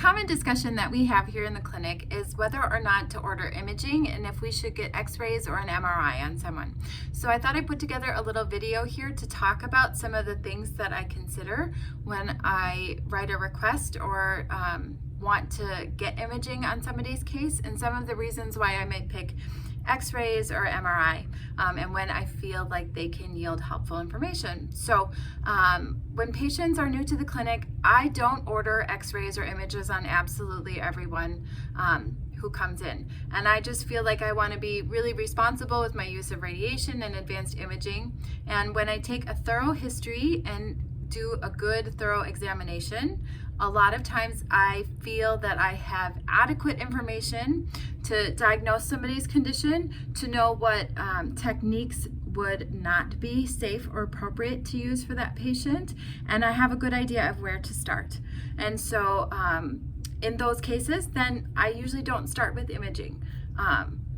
common discussion that we have here in the clinic is whether or not to order imaging and if we should get x-rays or an MRI on someone. So I thought I'd put together a little video here to talk about some of the things that I consider when I write a request or want to get imaging on somebody's case, and some of the reasons why I might pick x-rays or MRI, and when I feel like they can yield helpful information. So when patients are new to the clinic, I don't order x-rays or images on absolutely everyone who comes in. And I just feel like I want to be really responsible with my use of radiation and advanced imaging. And when I take a thorough history and do a good thorough examination, a lot of times I feel that I have adequate information to diagnose somebody's condition, to know what techniques would not be safe or appropriate to use for that patient, and I have a good idea of where to start. And so in those cases, then I usually don't start with imaging.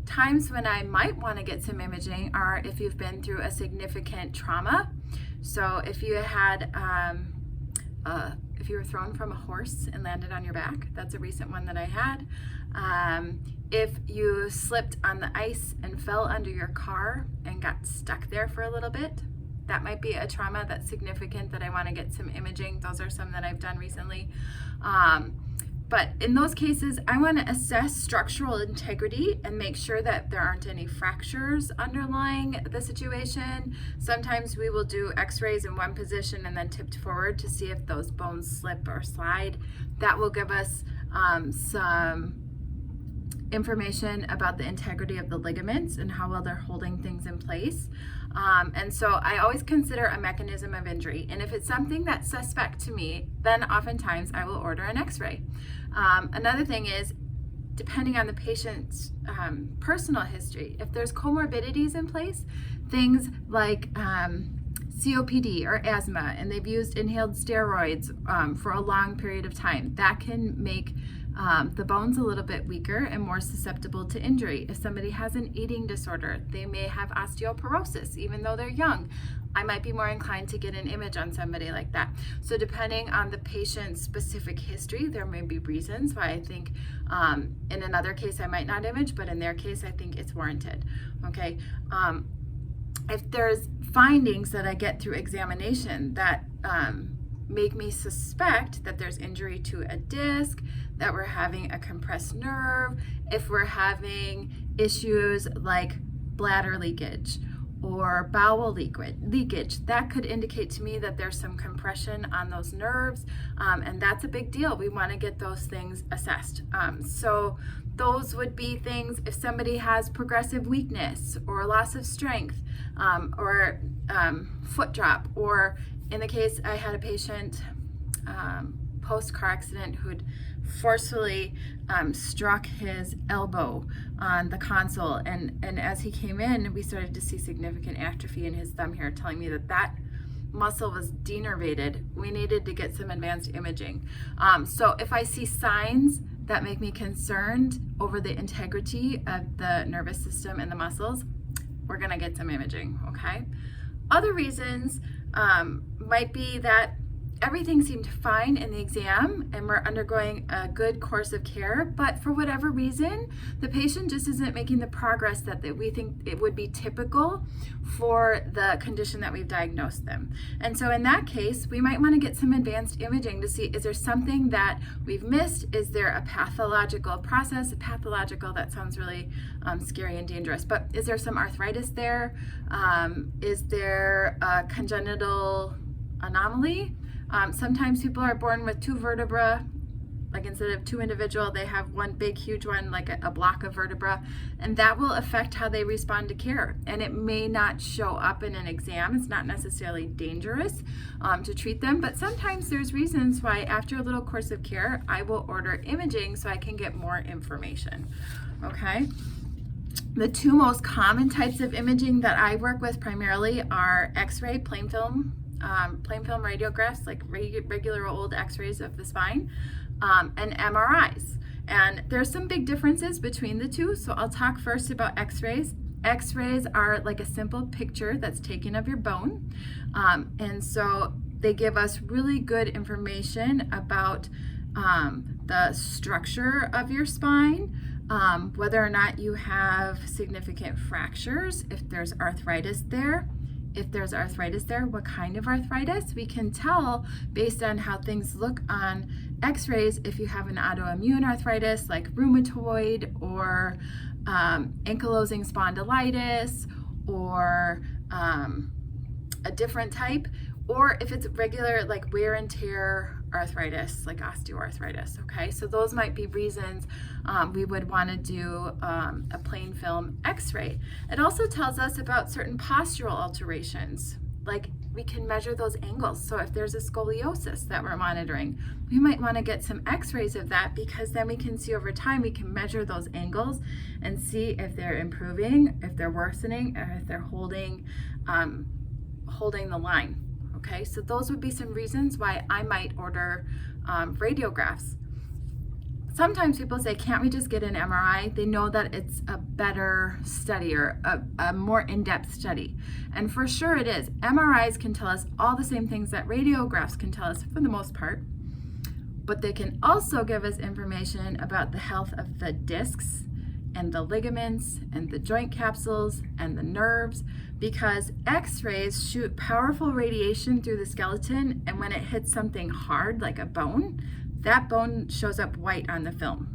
Times when I might want to get some imaging are if you've been through a significant trauma. So if you had if you were thrown from a horse and landed on your back, that's a recent one that I had. If you slipped on the ice and fell under your car and got stuck there for a little bit, that might be a trauma that's significant that I want to get some imaging. Those are some that I've done recently. But in those cases, I want to assess structural integrity and make sure that there aren't any fractures underlying the situation. Sometimes we will do x-rays in one position and then tipped forward to see if those bones slip or slide. That will give us some information about the integrity of the ligaments and how well they're holding things in place. And so I always consider a mechanism of injury. And if it's something that's suspect to me, then oftentimes I will order an x-ray. Another thing is, depending on the patient's personal history, if there's comorbidities in place, things like COPD or asthma, and they've used inhaled steroids for a long period of time, that can make the bones a little bit weaker and more susceptible to injury. If somebody has an eating disorder, they may have osteoporosis, even though they're young. I might be more inclined to get an image on somebody like that. So depending on the patient's specific history, there may be reasons why I think in another case I might not image, but in their case I think it's warranted. Okay. If there's findings that I get through examination that make me suspect that there's injury to a disc, that we're having a compressed nerve, if we're having issues like bladder leakage or bowel leakage, that could indicate to me that there's some compression on those nerves, and that's a big deal. We want to get those things assessed. So those would be things if somebody has progressive weakness or loss of strength, or foot drop, or in the case I had a patient post-car accident who'd forcefully struck his elbow on the console, and as he came in, we started to see significant atrophy in his thumb here, telling me that that muscle was denervated. We needed to get some advanced imaging. So if I see signs that make me concerned over the integrity of the nervous system and the muscles, we're gonna get some imaging, okay? Other reasons might be that everything seemed fine in the exam and we're undergoing a good course of care, but for whatever reason, the patient just isn't making the progress that we think it would be typical for the condition that we've diagnosed them. And so in that case, we might want to get some advanced imaging to see, is there something that we've missed? Is there a pathological process? Pathological, that sounds really scary and dangerous, but is there some arthritis there? Is there a congenital anomaly? Sometimes people are born with two vertebrae, like instead of two individual, they have one big, huge one, like a block of vertebra, and that will affect how they respond to care. And it may not show up in an exam. It's not necessarily dangerous to treat them, but sometimes there's reasons why after a little course of care, I will order imaging so I can get more information, okay? The two most common types of imaging that I work with primarily are X-ray, plain film radiographs, like regular old x-rays of the spine, and MRIs. And there's some big differences between the two, so I'll talk first about x-rays. X-rays are like a simple picture that's taken of your bone, and so they give us really good information about the structure of your spine, whether or not you have significant fractures, if there's arthritis there. If there's arthritis there, what kind of arthritis? We can tell based on how things look on x-rays if you have an autoimmune arthritis like rheumatoid or ankylosing spondylitis or a different type, or if it's regular like wear and tear arthritis like osteoarthritis. Okay, so those might be reasons we would want to do a plain film x-ray. It also tells us about certain postural alterations, like we can measure those angles. So if there's a scoliosis that we're monitoring, we might want to get some x-rays of that, because then we can see over time, we can measure those angles and see if they're improving, if they're worsening, or if they're holding the line. Okay, so those would be some reasons why I might order radiographs. Sometimes people say, can't we just get an MRI? They know that it's a better study or a more in-depth study. And for sure it is. MRIs can tell us all the same things that radiographs can tell us for the most part, but they can also give us information about the health of the discs and the ligaments and the joint capsules and the nerves, because x-rays shoot powerful radiation through the skeleton, and when it hits something hard like a bone, that bone shows up white on the film.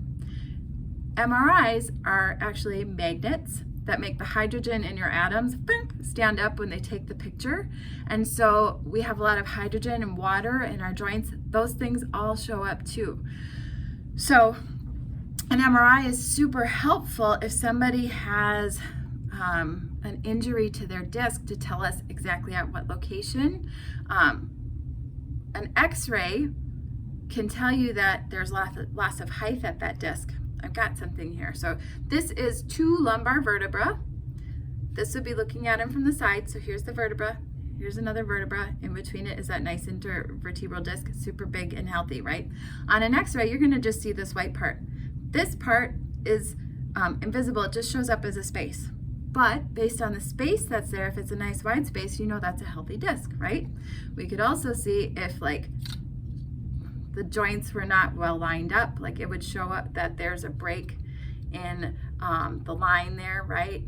MRIs are actually magnets that make the hydrogen in your atoms stand up when they take the picture. And so we have a lot of hydrogen and water in our joints. Those things all show up too. So an MRI is super helpful if somebody has an injury to their disc, to tell us exactly at what location. An x-ray can tell you that there's loss of height at that disc. I've got something here. So this is 2 lumbar vertebra. This would be looking at them from the side. So here's the vertebra. Here's another vertebra. In between it is that nice intervertebral disc, super big and healthy, right? On an x-ray, you're going to just see this white part. This part is invisible. It just shows up as a space. But based on the space that's there, if it's a nice wide space, you know that's a healthy disc, right? We could also see if like the joints were not well lined up, like it would show up that there's a break in the line there, right?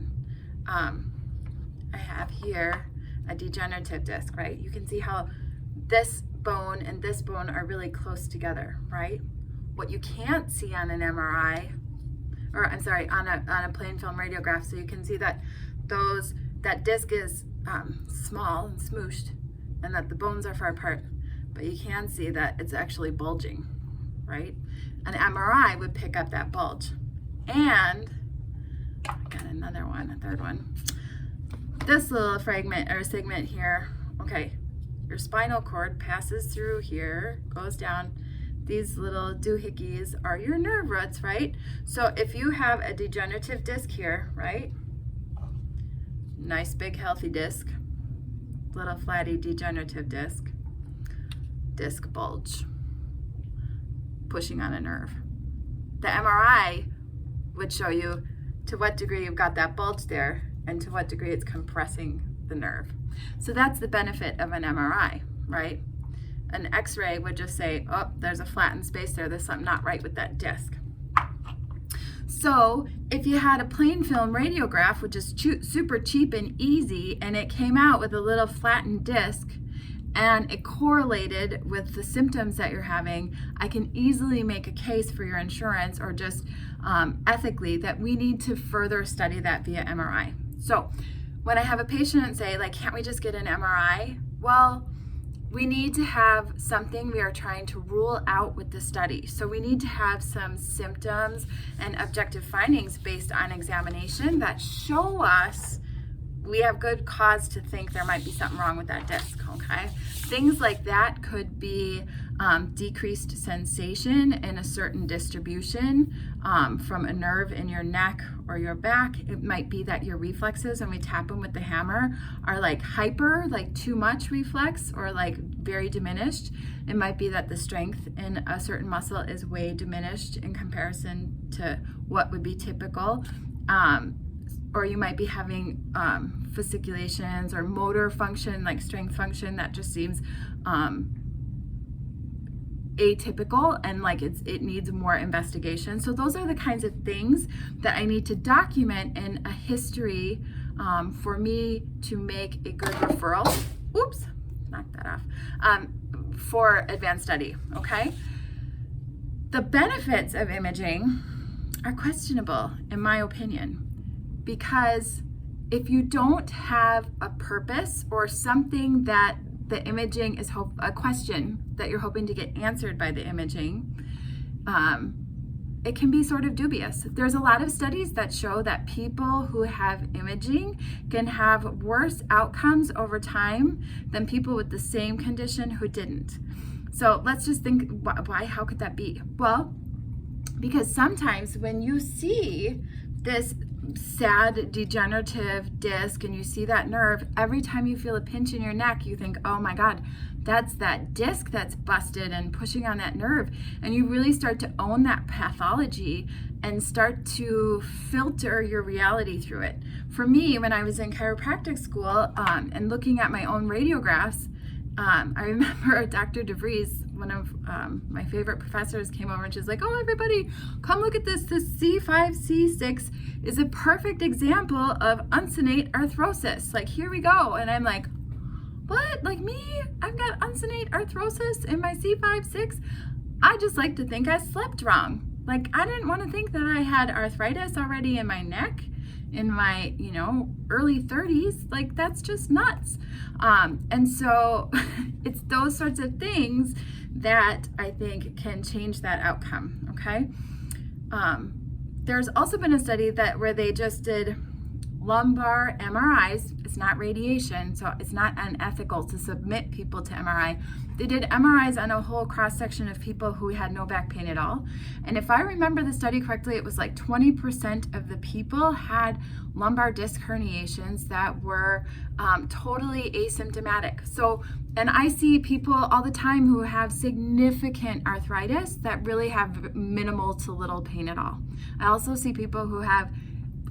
I have here a degenerative disc, right? You can see how this bone and this bone are really close together, right? What you can't see on an MRI, or I'm sorry, on a plain film radiograph, so you can see that that disc is small and smooshed, and that the bones are far apart, but you can see that it's actually bulging, right? An MRI would pick up that bulge. And I got another one, a third one. This little fragment or segment here, okay, your spinal cord passes through here, goes down. These little doohickeys are your nerve roots, right? So if you have a degenerative disc here, right? Nice big healthy disc, little flatty degenerative disc bulge, pushing on a nerve. The MRI would show you to what degree you've got that bulge there and to what degree it's compressing the nerve. So that's the benefit of an MRI, right? An x-ray would just say, oh, there's a flattened space there, there's something not right with that disc. So if you had a plain film radiograph, which is super cheap and easy, and it came out with a little flattened disc, and it correlated with the symptoms that you're having, I can easily make a case for your insurance, or just ethically, that we need to further study that via MRI. So when I have a patient say, like, can't we just get an MRI? Well, we need to have something we are trying to rule out with the study. So we need to have some symptoms and objective findings based on examination that show us we have good cause to think there might be something wrong with that disc, okay? Things like that could be decreased sensation in a certain distribution from a nerve in your neck or your back. It might be that your reflexes, when we tap them with the hammer, are like hyper, like too much reflex, or like very diminished. It might be that the strength in a certain muscle is way diminished in comparison to what would be typical. Or you might be having fasciculations or motor function, like strength function, that just seems atypical and like it needs more investigation. So those are the kinds of things that I need to document in a history for me to make a good referral. Oops, knock that off. For advanced study, okay? The benefits of imaging are questionable, in my opinion, because if you don't have a purpose or something that the imaging is a question that you're hoping to get answered by the imaging, it can be sort of dubious. There's a lot of studies that show that people who have imaging can have worse outcomes over time than people with the same condition who didn't. So let's just think, why, how could that be? Well, because sometimes when you see this sad degenerative disc and you see that nerve, every time you feel a pinch in your neck, you think, oh my God, that's that disc that's busted and pushing on that nerve. And you really start to own that pathology and start to filter your reality through it. For me, when I was in chiropractic school and looking at my own radiographs, I remember Dr. DeVries, one of my favorite professors, came over and she's like, oh, everybody, come look at this. This C5, C6 is a perfect example of uncinate arthrosis. Like, here we go. And I'm like, what? Like me? I've got uncinate arthrosis in my C5, 6? I just like to think I slept wrong. Like, I didn't want to think that I had arthritis already in my neck in my, early 30s. Like, that's just nuts. And so it's those sorts of things that I think can change that outcome, okay? There's also been a study where they just did lumbar MRIs. It's not radiation, so it's not unethical to submit people to MRI. They did MRIs on a whole cross-section of people who had no back pain at all. And if I remember the study correctly, it was like 20% of the people had lumbar disc herniations that were totally asymptomatic. So, and I see people all the time who have significant arthritis that really have minimal to little pain at all. I also see people who have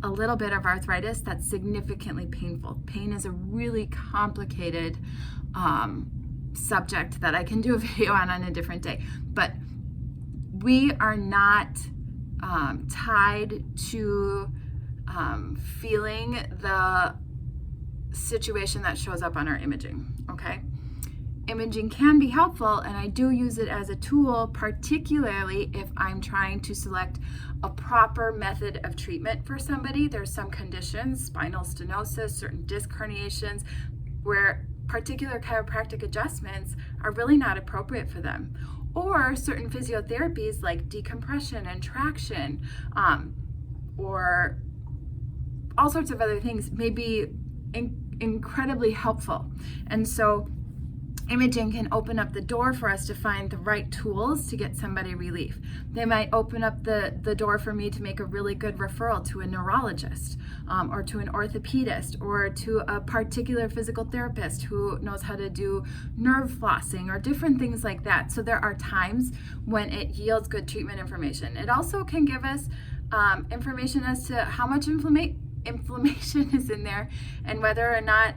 a little bit of arthritis that's significantly painful. Pain is a really complicated subject that I can do a video on a different day. But we are not tied to feeling the situation that shows up on our imaging, okay? Imaging can be helpful, and I do use it as a tool, particularly if I'm trying to select a proper method of treatment for somebody. There's some conditions, spinal stenosis, certain disc herniations, where particular chiropractic adjustments are really not appropriate for them. Or certain physiotherapies like decompression and traction, or all sorts of other things may be incredibly helpful. And so imaging can open up the door for us to find the right tools to get somebody relief. They might open up the door for me to make a really good referral to a neurologist, or to an orthopedist, or to a particular physical therapist who knows how to do nerve flossing or different things like that. So there are times when it yields good treatment information. It also can give us information as to how much inflammation is in there and whether or not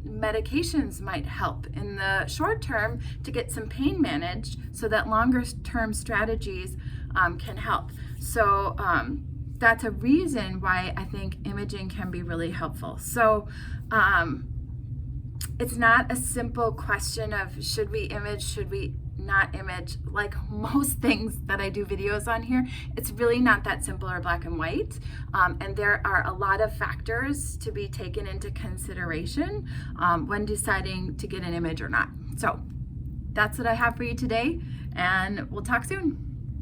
medications might help in the short term to get some pain managed so that longer term strategies can help. So that's a reason why I think imaging can be really helpful. So it's not a simple question of should we image, should we not image. Like most things that I do videos on here, it's really not that simple or black and white. And there are a lot of factors to be taken into consideration when deciding to get an image or not. So that's what I have for you today, and we'll talk soon.